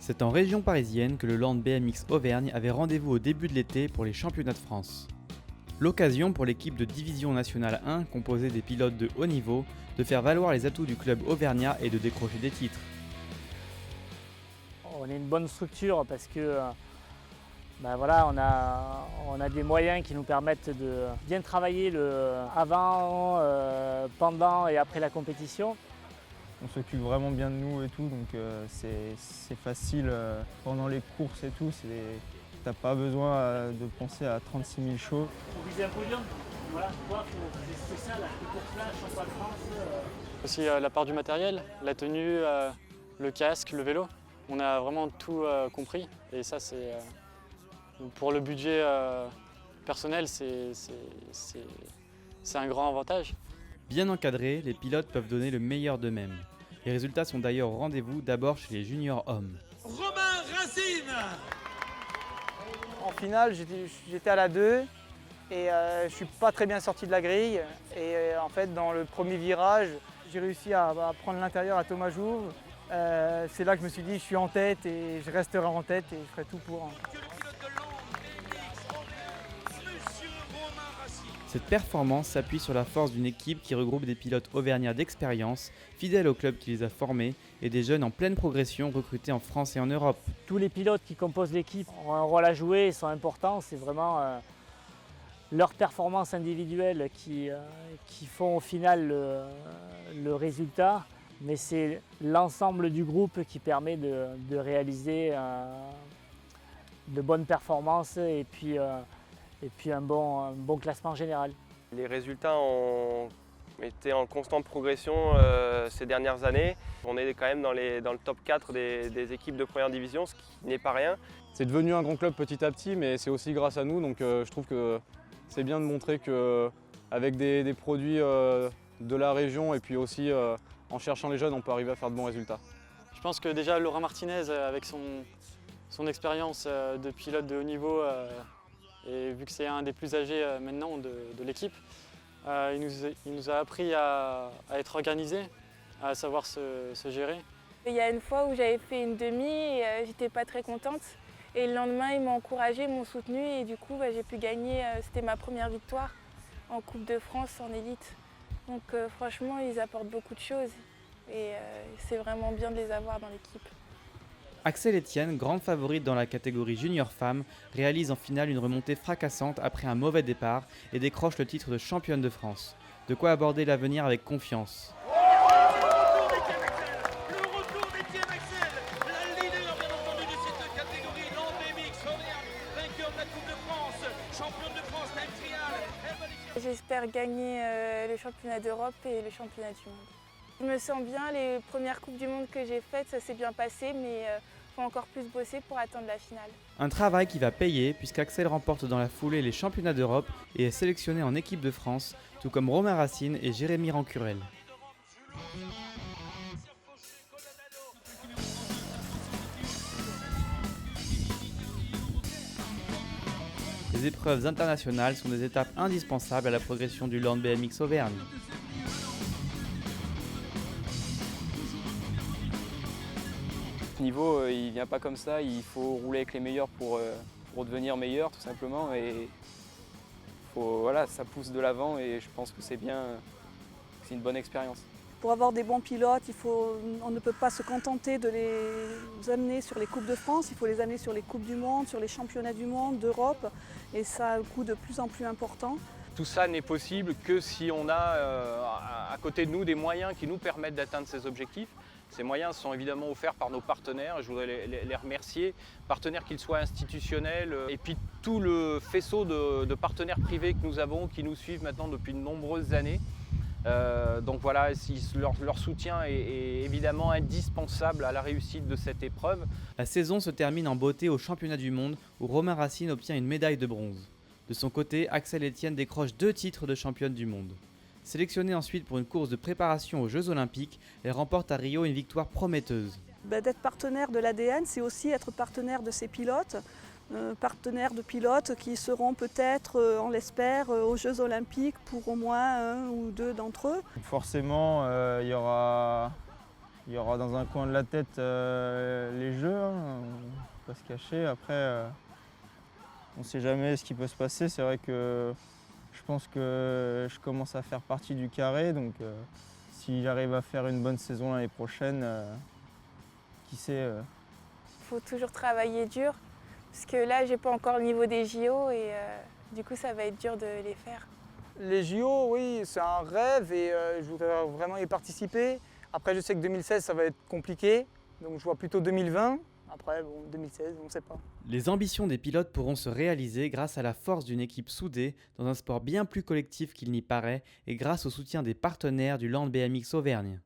C'est en région parisienne que le Land BMX Auvergne avait rendez-vous au début de l'été pour les championnats de France. L'occasion pour l'équipe de Division Nationale 1, composée des pilotes de haut niveau, de faire valoir les atouts du club auvergnat et de décrocher des titres. On est une bonne structure parce que voilà, on a des moyens qui nous permettent de bien travailler le avant, pendant et après la compétition. On s'occupe vraiment bien de nous et tout, donc c'est facile pendant les courses et tout. T'as pas besoin de penser à 36 000 choses. Pour viser un podium, voilà, c'est ça, la course-là, championnat de France. Aussi la part du matériel, la tenue, le casque, le vélo. On a vraiment tout compris et ça c'est pour le budget personnel c'est un grand avantage. Bien encadrés, les pilotes peuvent donner le meilleur d'eux-mêmes. Les résultats sont d'ailleurs au rendez-vous d'abord chez les juniors hommes. Romain Racine. En finale, j'étais à la 2 et je ne suis pas très bien sorti de la grille. Et en fait, dans le premier virage, j'ai réussi à prendre l'intérieur à Thomas Jouve. C'est là que je me suis dit, je suis en tête et je resterai en tête et je ferai tout pour. Cette performance s'appuie sur la force d'une équipe qui regroupe des pilotes auvergnats d'expérience, fidèles au club qui les a formés, et des jeunes en pleine progression recrutés en France et en Europe. Tous les pilotes qui composent l'équipe ont un rôle à jouer, ils sont importants. C'est vraiment leurs performances individuelles qui font au final le résultat. Mais c'est l'ensemble du groupe qui permet de réaliser de bonnes performances et puis un bon classement général. Les résultats ont été en constante progression ces dernières années. On est quand même dans le top 4 des équipes de première division, ce qui n'est pas rien. C'est devenu un grand club petit à petit, mais c'est aussi grâce à nous. Donc je trouve que c'est bien de montrer qu'avec des produits de la région et puis aussi en cherchant les jeunes, on peut arriver à faire de bons résultats. Je pense que déjà Laurent Martinez, avec son expérience de pilote de haut niveau, et vu que c'est un des plus âgés maintenant de l'équipe, il nous a appris à être organisé, à savoir se gérer. Il y a une fois où j'avais fait une demi et j'étais pas très contente. Et le lendemain, ils m'ont encouragée, ils m'ont soutenue et du coup, j'ai pu gagner. C'était ma première victoire en Coupe de France en élite. Donc franchement, ils apportent beaucoup de choses et c'est vraiment bien de les avoir dans l'équipe. Axel Etienne, grande favorite dans la catégorie junior femmes, réalise en finale une remontée fracassante après un mauvais départ et décroche le titre de championne de France. De quoi aborder l'avenir avec confiance. Le retour d'Etienne Axel, la leader bien entendu de cette catégorie, Land BMX Auvergne, vainqueur de la Coupe de France, championne de France time trial. J'espère gagner le championnat d'Europe et le championnat du monde. Je me sens bien, les premières Coupes du Monde que j'ai faites, ça s'est bien passé, mais il faut encore plus bosser pour atteindre la finale. Un travail qui va payer puisqu'Axel remporte dans la foulée les championnats d'Europe et est sélectionné en équipe de France, tout comme Romain Racine et Jérémy Rancurel. Les épreuves internationales sont des étapes indispensables à la progression du Land BMX Auvergne. Ce niveau, il ne vient pas comme ça, il faut rouler avec les meilleurs pour devenir meilleur tout simplement. Et voilà, ça pousse de l'avant et je pense que c'est bien, c'est une bonne expérience. Pour avoir des bons pilotes, on ne peut pas se contenter de les amener sur les Coupes de France, il faut les amener sur les Coupes du Monde, sur les championnats du monde, d'Europe, et ça a un coût de plus en plus important. Tout ça n'est possible que si on a à côté de nous des moyens qui nous permettent d'atteindre ces objectifs. Ces moyens sont évidemment offerts par nos partenaires, je voudrais les remercier, partenaires qu'ils soient institutionnels, et puis tout le faisceau de partenaires privés que nous avons, qui nous suivent maintenant depuis de nombreuses années. Donc voilà, leur soutien est évidemment indispensable à la réussite de cette épreuve. La saison se termine en beauté au championnat du monde où Romain Racine obtient une médaille de bronze. De son côté, Axel Etienne décroche 2 titres de championne du monde. Sélectionnée ensuite pour une course de préparation aux Jeux Olympiques, elle remporte à Rio une victoire prometteuse. D'être partenaire de l'ADN, c'est aussi être partenaire de ses pilotes, partenaires de pilotes qui seront peut-être, on l'espère, aux Jeux Olympiques pour au moins 1 ou 2 d'entre eux. Forcément, il y aura Il y aura dans un coin de la tête les jeux, hein, on ne peut pas se cacher. Après, on ne sait jamais ce qui peut se passer. C'est vrai que je pense que je commence à faire partie du carré. Donc si j'arrive à faire une bonne saison l'année prochaine, qui sait. Il faut toujours travailler dur, parce que là, j'ai pas encore le niveau des JO et du coup, ça va être dur de les faire. Les JO, oui, c'est un rêve et je voudrais vraiment y participer. Après, je sais que 2016, ça va être compliqué, donc je vois plutôt 2020. Après, bon, 2016, on ne sait pas. Les ambitions des pilotes pourront se réaliser grâce à la force d'une équipe soudée dans un sport bien plus collectif qu'il n'y paraît et grâce au soutien des partenaires du Land BMX Auvergne.